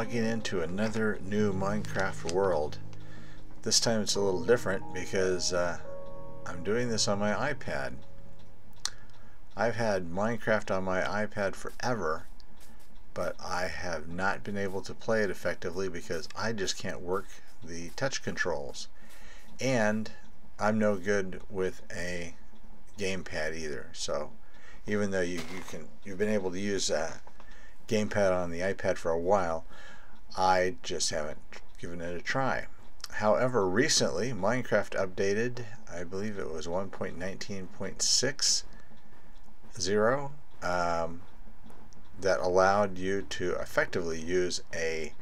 logging into another new Minecraft world. This time it's a little different because I'm doing this on my iPad. I've had Minecraft on my iPad forever, but I have not been able to play it effectively because I just can't work the touch controls. And I'm no good with a gamepad either. So even though you've been able to use a gamepad on the iPad for a while, I just haven't given it a try. However, recently Minecraft updated, I believe it was 1.19.60, that allowed you to effectively use a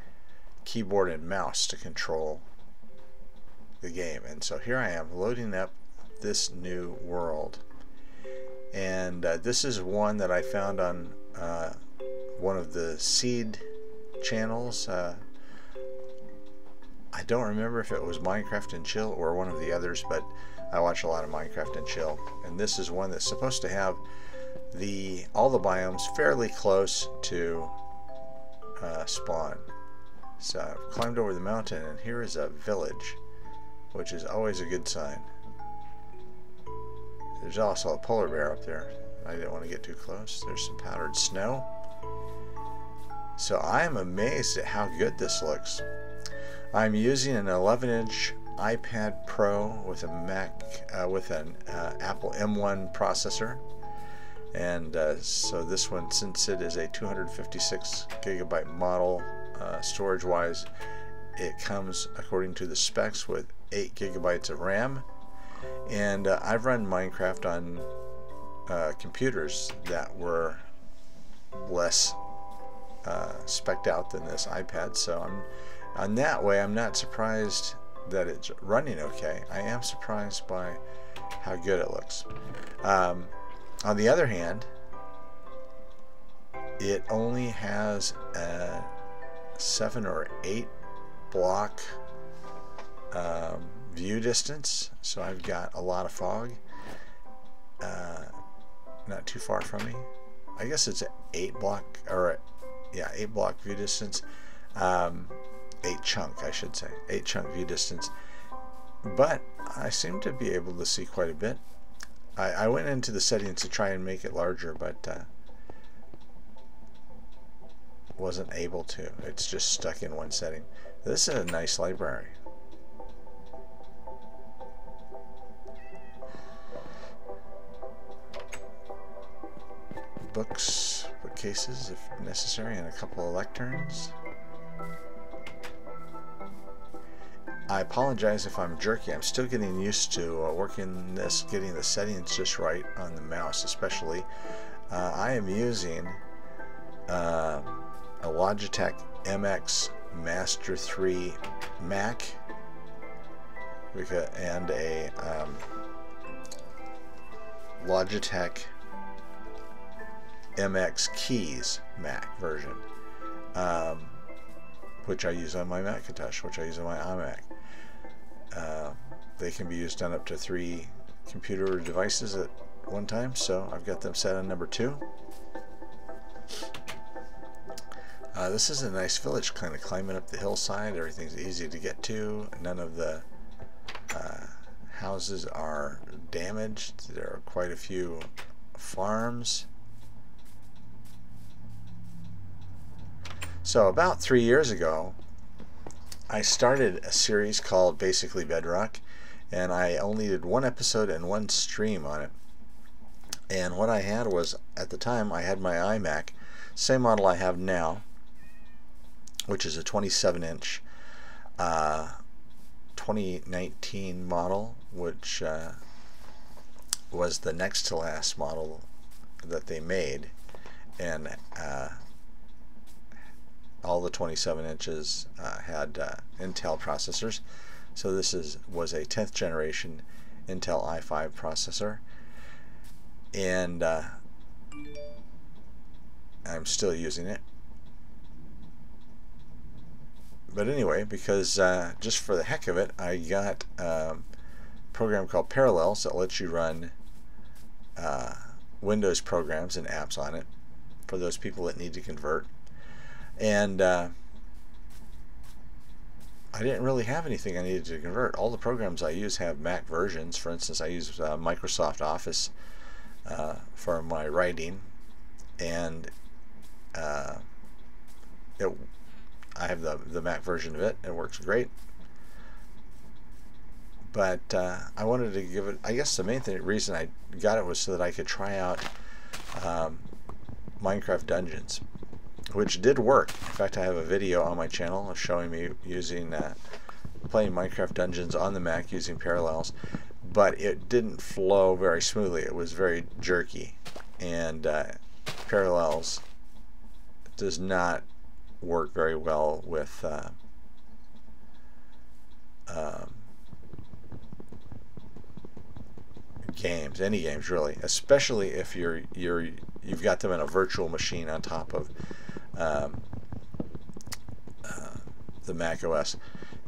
keyboard and mouse to control the game. And so here I am loading up this new world, and this is one that I found on one of the seed channels. I don't remember if it was Minecraft and Chill or one of the others, but I watch a lot of Minecraft and Chill, and this is one that's supposed to have all the biomes fairly close to spawn. So I've climbed over the mountain, and here is a village, which is always a good sign. There's also a polar bear up there. I didn't want to get too close. There's some powdered snow. So I am amazed at how good this looks. I'm using an 11-inch iPad Pro with a Mac with an Apple M1 processor, and so this one, since it is a 256 gigabyte model, storage-wise, it comes according to the specs with 8 gigabytes of RAM. And I've run Minecraft on computers that were less spec'd out than this iPad, so on that way I'm not surprised that it's running okay. I am surprised by how good it looks. On the other hand, it only has a 7 or 8 block view distance, so I've got a lot of fog not too far from me. I guess it's 8 block, or yeah, 8 block view distance, 8 chunk, I should say, 8 chunk view distance, but I seem to be able to see quite a bit. I went into the settings to try and make it larger, but wasn't able to. It's just stuck in one setting. This is a nice library. Books, bookcases if necessary, and a couple of lecterns. I apologize if I'm jerky. I'm still getting used to working this, getting the settings just right on the mouse, especially. I am using a Logitech MX Master 3 Mac and a Logitech MX Keys Mac version, which I use on my Macintosh, which I use on my iMac. They can be used on up to 3 computer devices at one time, so I've got them set on number 2. This is a nice village, kind of climbing up the hillside. Everything's easy to get to. None of the houses are damaged. There are quite a few farms. So about 3 years ago, I started a series called basically Bedrock, and I only did 1 episode and 1 stream on it. And what I had was, at the time, I had my iMac, same model I have now, which is a 27-inch 2019 model, which was the next to last model that they made, and all the 27 inches had Intel processors. So this was a 10th generation Intel i5 processor, and I'm still using it. But anyway, because just for the heck of it, I got a program called Parallels that lets you run Windows programs and apps on it for those people that need to convert. And didn't really have anything I needed to convert. All the programs I use have Mac versions. For instance, I use Microsoft Office for my writing, and I have the Mac version of it. It works great. But I wanted to give it, I guess the main reason I got it was so that I could try out Minecraft Dungeons, which did work. In fact, I have a video on my channel showing me using playing Minecraft Dungeons on the Mac using Parallels, but it didn't flow very smoothly. It was very jerky, and Parallels does not work very well with games, any games really, especially if you've got them in a virtual machine on top of the Mac OS.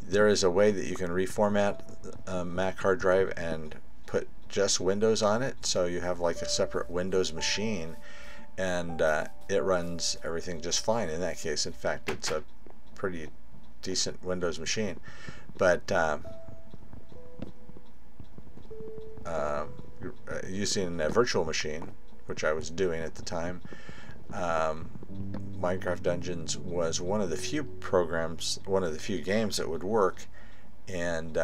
There is a way that you can reformat a Mac hard drive and put just Windows on it, so you have like a separate Windows machine, and it runs everything just fine in that case. In fact, it's a pretty decent Windows machine. But using a virtual machine, which I was doing at the time, Minecraft Dungeons was one of the few programs, one of the few games that would work, and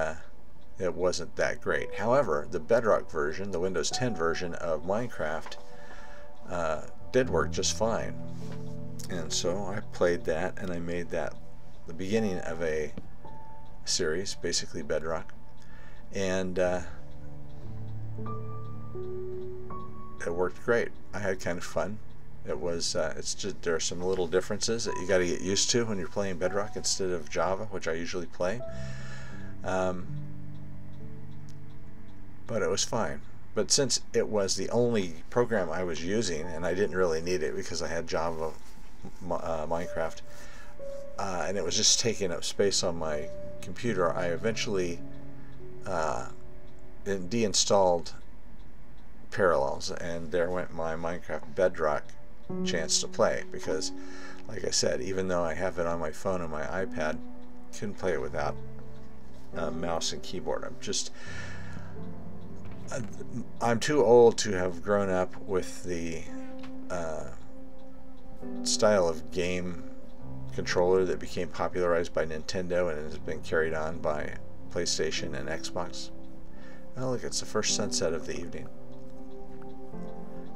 it wasn't that great. However, the Bedrock version, the Windows 10 version of Minecraft, did work just fine. And so I played that, and I made that the beginning of a series, basically Bedrock, and it worked great. I had kind of fun. It was it's just, there are some little differences that you got to get used to when you're playing Bedrock instead of Java, which I usually play, but it was fine. But since it was the only program I was using, and I didn't really need it because I had Java Minecraft, and it was just taking up space on my computer, I eventually deinstalled Parallels, and there went my Minecraft Bedrock chance to play, because like I said, even though I have it on my phone and my iPad, couldn't play it without mouse and keyboard. I'm too old to have grown up with the style of game controller that became popularized by Nintendo and has been carried on by PlayStation and Xbox. Oh, look, it's the first sunset of the evening.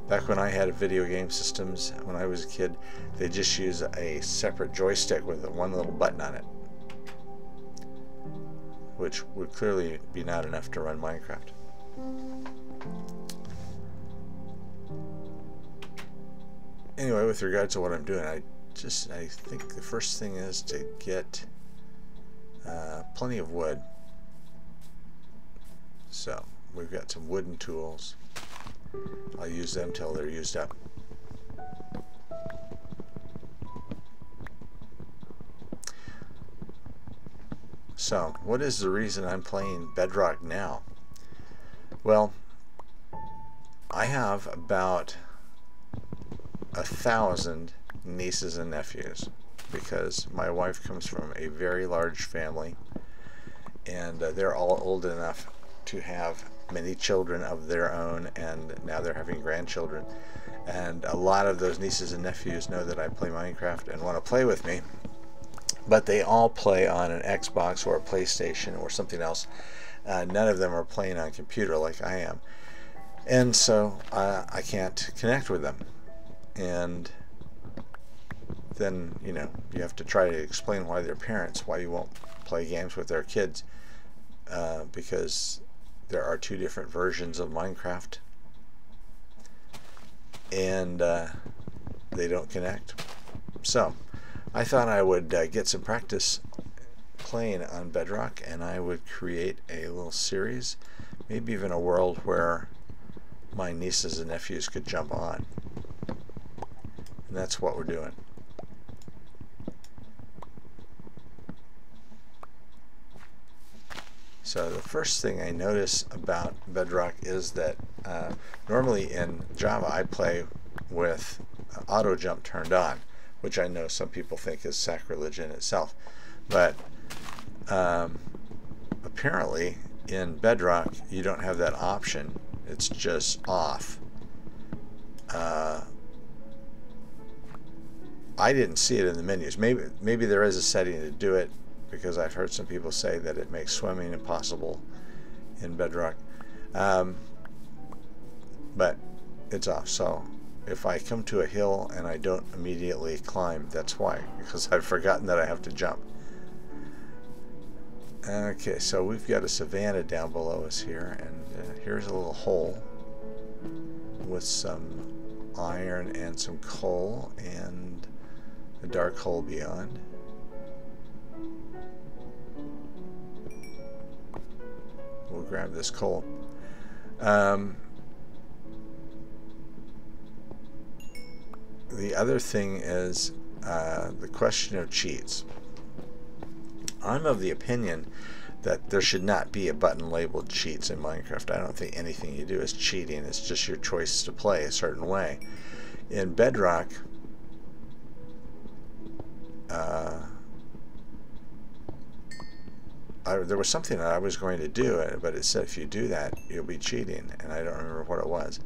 Back when I had video game systems, when I was a kid, they just use a separate joystick with one little button on it, which would clearly be not enough to run Minecraft. Anyway, with regard to what I'm doing, I think the first thing is to get plenty of wood. So we've got some wooden tools. I'll use them till they're used up. So, what is the reason I'm playing Bedrock now? Well, I have about 1,000 nieces and nephews, because my wife comes from a very large family, and they're all old enough to have many children of their own, and now they're having grandchildren, and a lot of those nieces and nephews know that I play Minecraft and want to play with me, but they all play on an Xbox or a PlayStation or something else. None of them are playing on a computer like I am, and so I can't connect with them. And then, you know, you have to try to explain why their parents, why you won't play games with their kids, because there are two different versions of Minecraft, and they don't connect. So I thought I would get some practice playing on Bedrock, and I would create a little series, maybe even a world where my nieces and nephews could jump on. And that's what we're doing. So the first thing I notice about Bedrock is that normally in Java I play with auto jump turned on, which I know some people think is sacrilege in itself, but apparently in Bedrock you don't have that option. It's just off. I didn't see it in the menus. Maybe there is a setting to do it, because I've heard some people say that it makes swimming impossible in Bedrock. But it's off. So if I come to a hill and I don't immediately climb, that's why, because I've forgotten that I have to jump. Okay, so we've got a savanna down below us here, and here's a little hole with some iron and some coal and a dark hole beyond. We'll grab this coal. The other thing is the question of cheats. I'm of the opinion that there should not be a button labeled cheats in Minecraft. I don't think anything you do is cheating. It's just your choice to play a certain way. In Bedrock, there was something that I was going to do, but it said if you do that, you'll be cheating, and I don't remember what it was.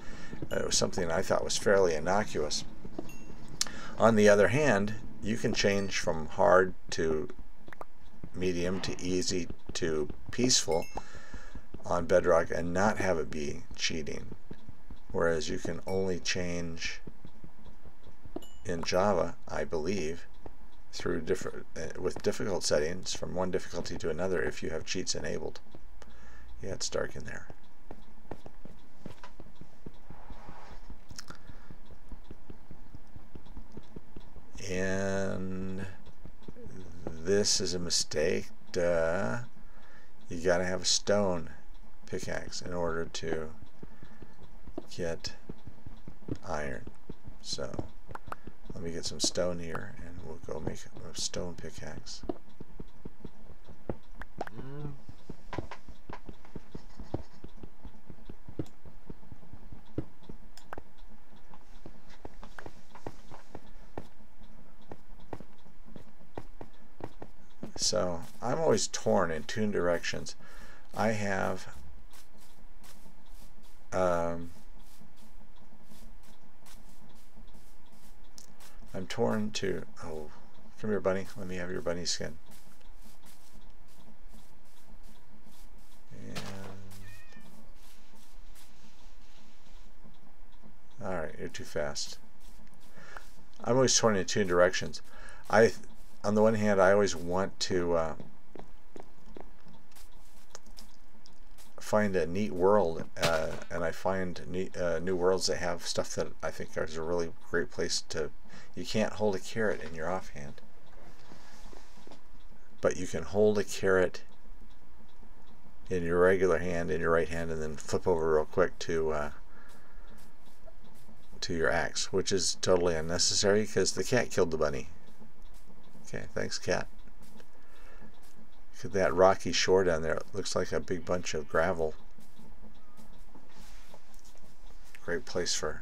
It was something I thought was fairly innocuous. On the other hand, you can change from hard to medium to easy to peaceful on Bedrock and not have it be cheating, whereas you can only change in Java, I believe, through with difficult settings from one difficulty to another if you have cheats enabled. Yeah, it's dark in there. And this is a mistake. Duh. You gotta have a stone pickaxe in order to get iron. So let me get some stone here and we'll go make a stone pickaxe. So I'm always torn in two directions. I have I'm torn to, oh, come here bunny, let me have your bunny skin. And alright, you're too fast. I'm always torn in two directions. On the one hand, I always want to find a neat world, and I find new worlds that have stuff that I think is a really great place to. You can't hold a carrot in your offhand, but you can hold a carrot in your regular hand, in your right hand, and then flip over real quick to your axe, which is totally unnecessary because the cat killed the bunny. Okay, thanks, cat. Look at that rocky shore down there. It looks like a big bunch of gravel. Great place for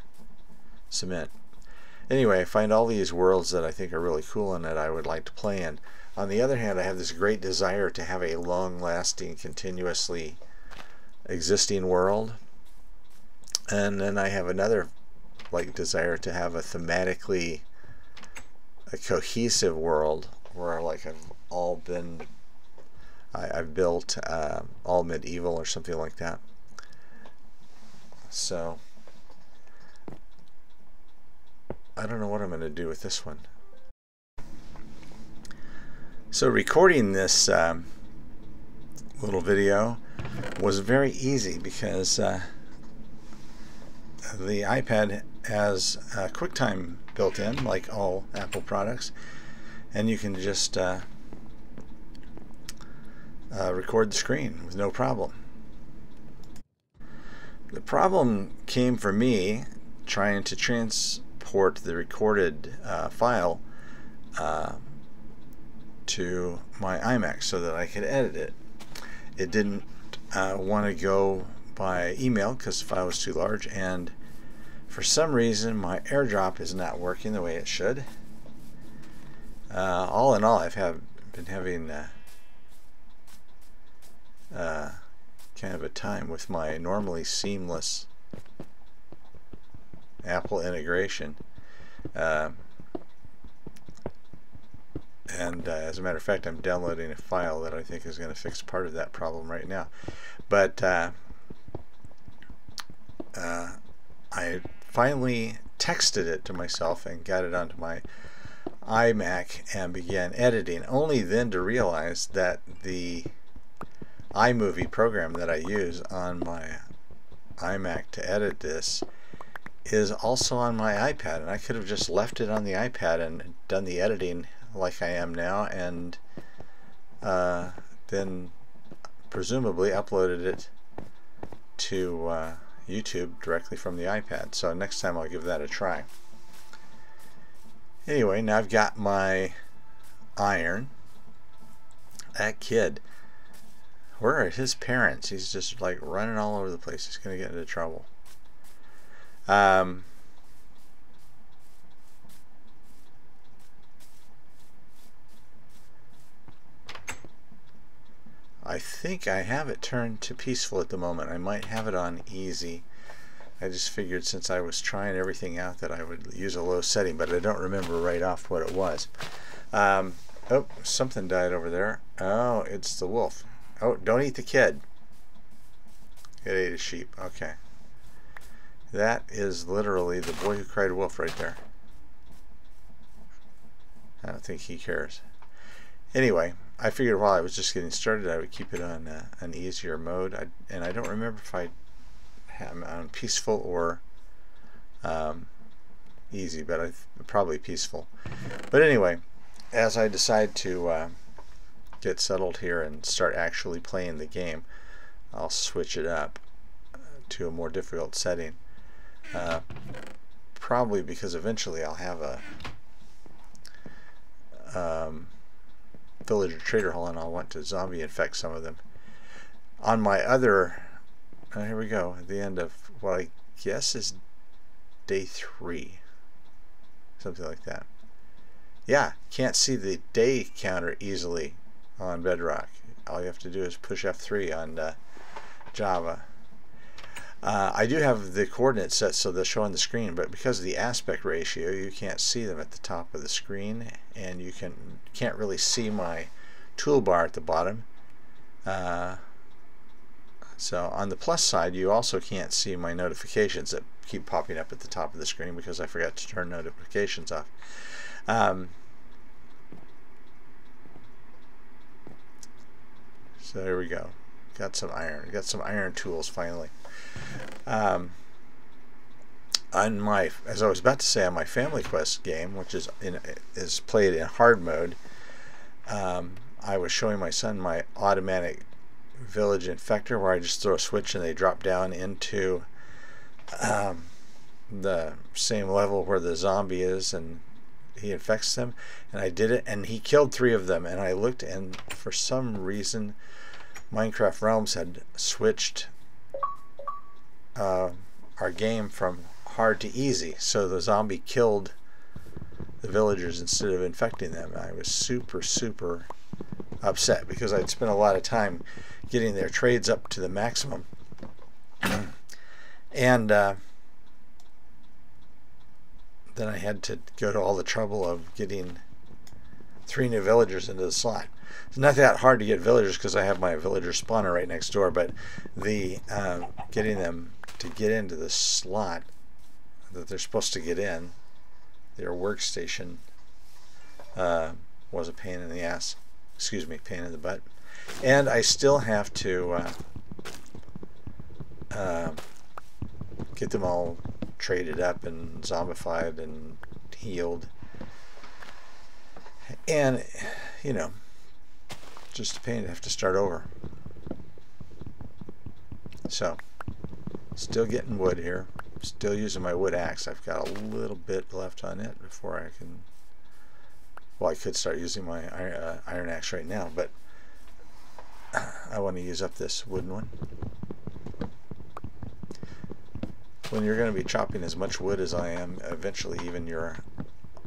cement. Anyway, I find all these worlds that I think are really cool and that I would like to play in. On the other hand, I have this great desire to have a long-lasting, continuously existing world. And then I have another desire to have a thematically a cohesive world where I've built all medieval or something like that. So I don't know what I'm going to do with this one. So recording this little video was very easy because the iPad has QuickTime built in, like all Apple products, and you can just record the screen with no problem. The problem came for me trying to transport the recorded file to my iMac so that I could edit it. It didn't want to go by email because the file was too large, and for some reason my AirDrop is not working the way it should. All in all, I've been having kind of a time with my normally seamless Apple integration. And as a matter of fact, I'm downloading a file that I think is going to fix part of that problem right now. But I finally texted it to myself and got it onto my iMac and began editing, only then to realize that the iMovie program that I use on my iMac to edit this is also on my iPad, and I could have just left it on the iPad and done the editing like I am now, and then presumably uploaded it to YouTube directly from the iPad. So next time I'll give that a try. Anyway, now I've got my iron. That kid, where are his parents? He's just like running all over the place. He's going to get into trouble. I think I have it turned to peaceful at the moment. I might have it on easy. I just figured since I was trying everything out that I would use a low setting, but I don't remember right off what it was. Oh, something died over there. Oh, it's the wolf. Oh, don't eat the kid. It ate a sheep. Okay. That is literally the boy who cried wolf right there. I don't think he cares. Anyway, I figured while I was just getting started I would keep it on an easier mode. And I don't remember if I have it on peaceful or easy, but probably peaceful. But anyway, as I decide to get settled here and start actually playing the game, I'll switch it up to a more difficult setting. Probably because eventually I'll have a villager trader hall and I'll want to zombie infect some of them. On my other, here we go, at the end of what I guess is day 3, something like that. Yeah, can't see the day counter easily on Bedrock. All you have to do is push F3 on Java. I do have the coordinates set so they'll show on the screen, but because of the aspect ratio you can't see them at the top of the screen, and you can't really see my toolbar at the bottom. So on the plus side, you also can't see my notifications that keep popping up at the top of the screen because I forgot to turn notifications off. So here we go. Got some iron. Got some iron tools finally. On my, as I was about to say, on my Family Quest game, which is played in hard mode, I was showing my son my automatic village infector, where I just throw a switch and they drop down into the same level where the zombie is, and he infects them. And I did it, and he killed 3 of them. And I looked, and for some reason, Minecraft Realms had switched our game from hard to easy, so the zombie killed the villagers instead of infecting them. I was super upset because I'd spent a lot of time getting their trades up to the maximum, and then I had to go to all the trouble of getting 3 new villagers into the slot. It's not that hard to get villagers because I have my villager spawner right next door, but the getting them to get into the slot that they're supposed to get in, their workstation, was a pain in the ass. Excuse me, pain in the butt. And I still have to get them all traded up and zombified and healed. And, you know, just a pain to have to start over. So, still getting wood here. Still using my wood axe. I've got a little bit left on it before I can... Well, I could start using my iron axe right now, but I want to use up this wooden one. When you're going to be chopping as much wood as I am, eventually even your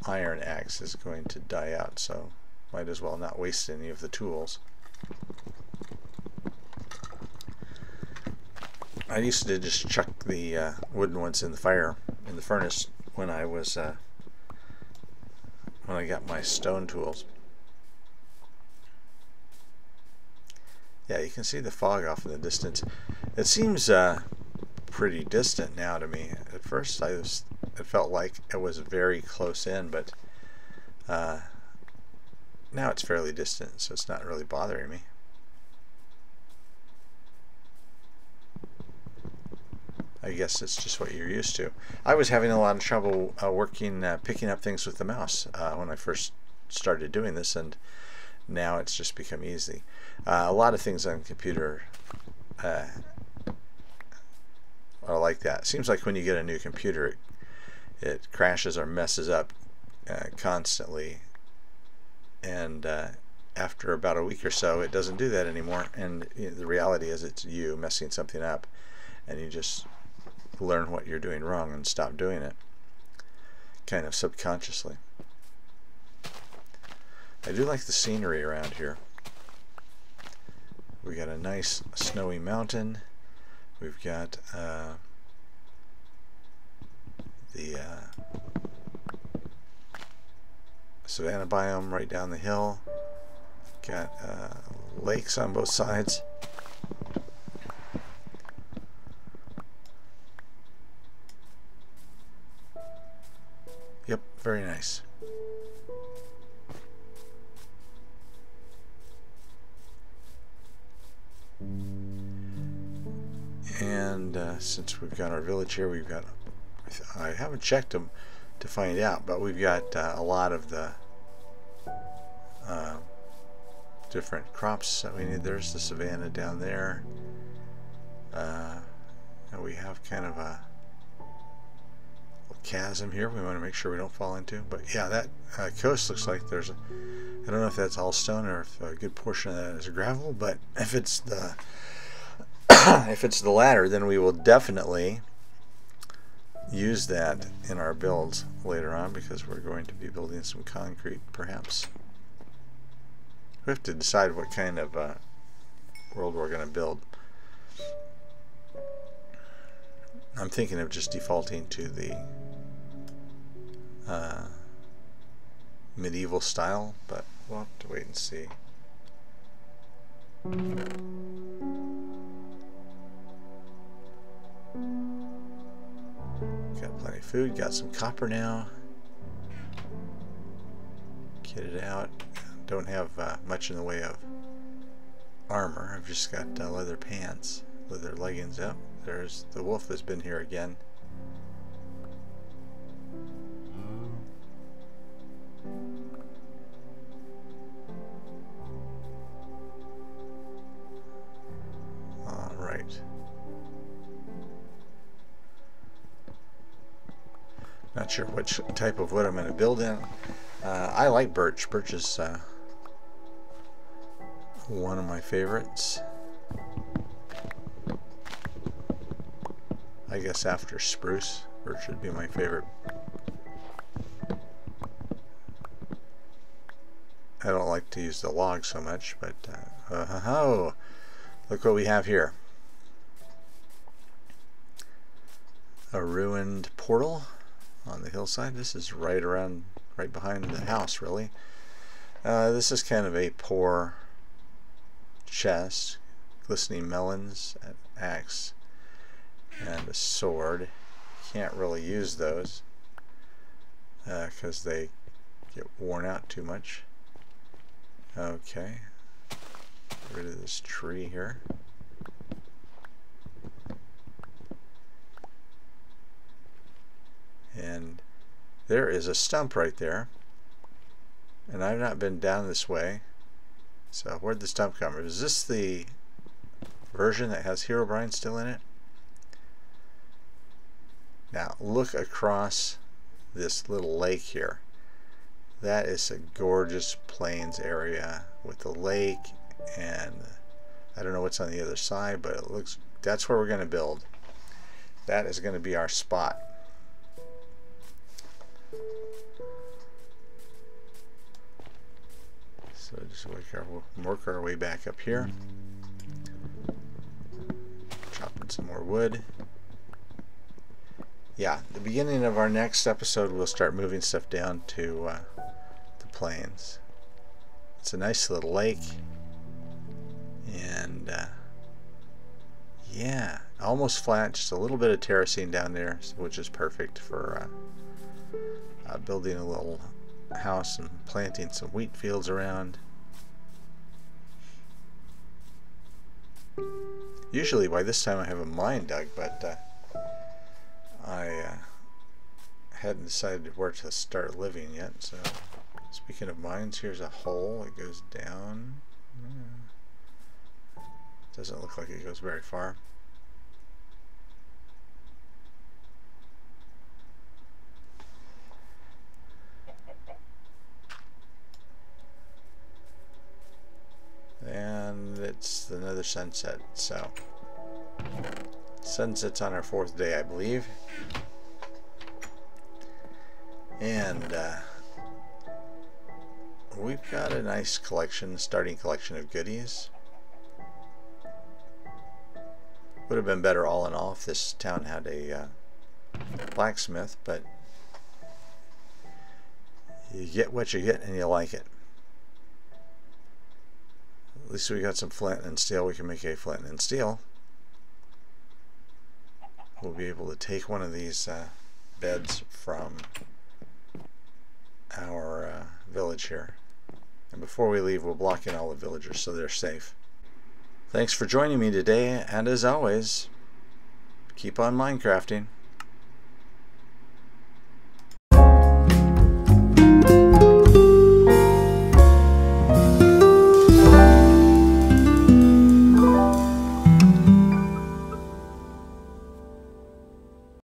iron axe is going to die out, so might as well not waste any of the tools. I used to just chuck the wooden ones in the fire, in the furnace, when I was when I got my stone tools. Yeah, you can see the fog off in the distance. It seems pretty distant now to me. At first, it felt like it was very close in, but now it's fairly distant, so it's not really bothering me. I guess it's just what you're used to. I was having a lot of trouble picking up things with the mouse when I first started doing this, and now it's just become easy. A lot of things on the computer are like that. It seems like when you get a new computer, it crashes or messes up constantly, and after about a week or so, it doesn't do that anymore. And the reality is, it's you messing something up, and you just learn what you're doing wrong and stop doing it, kind of subconsciously. I do like the scenery around here. We got a nice snowy mountain. We've got the savanna biome right down the hill. Got lakes on both sides. Yep, very nice. And since we've got our village here, we've got, I haven't checked them to find out, but we've got a lot of the different crops that we need. There's the savanna down there, and we have kind of a chasm here we want to make sure we don't fall into. But yeah, that coast looks like there's a, I don't know if that's all stone or if a good portion of that is gravel, but if it's the if it's the latter, then we will definitely use that in our builds later on, because we're going to be building some concrete, perhaps. We have to decide what kind of world we're going to build. I'm thinking of just defaulting to the medieval style, but we'll have to wait and see. Got plenty of food, got some copper now. Kitted out. Don't have much in the way of armor. I've just got leather pants, leather leggings. Up. There's the wolf that's been here again. All right. Not sure which type of wood I'm going to build in. I like birch. Birch is one of my favorites. I guess after spruce, birch would be my favorite. I don't like to use the log so much, but oh, look what we have here. A ruined portal on the hillside. This is right behind the house, really. This is kind of a poor chest. Glistening melons, an axe, and a sword. Can't really use those because they get worn out too much. Okay, get rid of this tree here. And there is a stump right there, and I've not been down this way, so where'd the stump come from? Is this the version that has Herobrine still in it? Now look across this little lake here. That is a gorgeous plains area with the lake, and I don't know what's on the other side, but it looks, that's where we're going to build. That is going to be our spot. So just work our way back up here. Chopping want some more wood. Yeah, the beginning of our next episode we'll start moving stuff down to the plains. It's a nice little lake, and yeah, almost flat, just a little bit of terracing down there, which is perfect for building a little house and planting some wheat fields around. Usually by this time I have a mine dug, but I hadn't decided where to start living yet. So speaking of mines, here's a hole. It goes down. Doesn't look like it goes very far. And it's another sunset, so sunset's on our 4th day, I believe. And we've got a nice collection, starting collection of goodies. Would have been better all in all if this town had a blacksmith, but you get what you get and you like it. At least we got some flint and steel. We can make a flint and steel. We'll be able to take one of these beds from our village here. And before we leave, we'll block in all the villagers so they're safe. Thanks for joining me today, and as always, keep on Minecrafting.